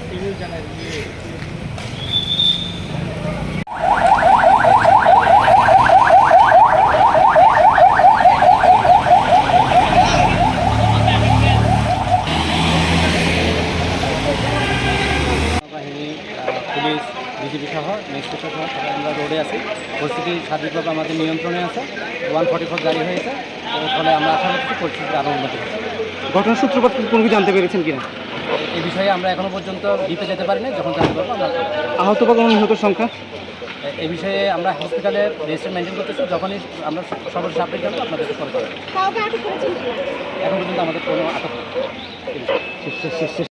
Police BJP সহ next সহ সবাই আমরা রোডে আছি। পরিস্থিতি সার্বিকভাবে আমাদের নিয়ন্ত্রণে আছে। 144 জারি হয়েছে, ফলে আমরা আশা করছি পরিস্থিতির আরও উন্নতি হবে। ঘটনার সূত্রপাত কোনো কিছু জানতে পেরেছেন কিনা? এই বিষয়ে আমরা এখনও পর্যন্ত ডিপে যেতে পারি না, যখন জানতে পারবো আমরা আহত বা কোনো নিহত সংখ্যা এই বিষয়ে আমরা হসপিটালে রেজিস্টার মেনটেন করতেছি। যখনই আমরা সর্বশেষ আপডেট জানবো আপনাদেরকে ফোন করবো। এখন পর্যন্ত আমাদের কোনো আটক নেই।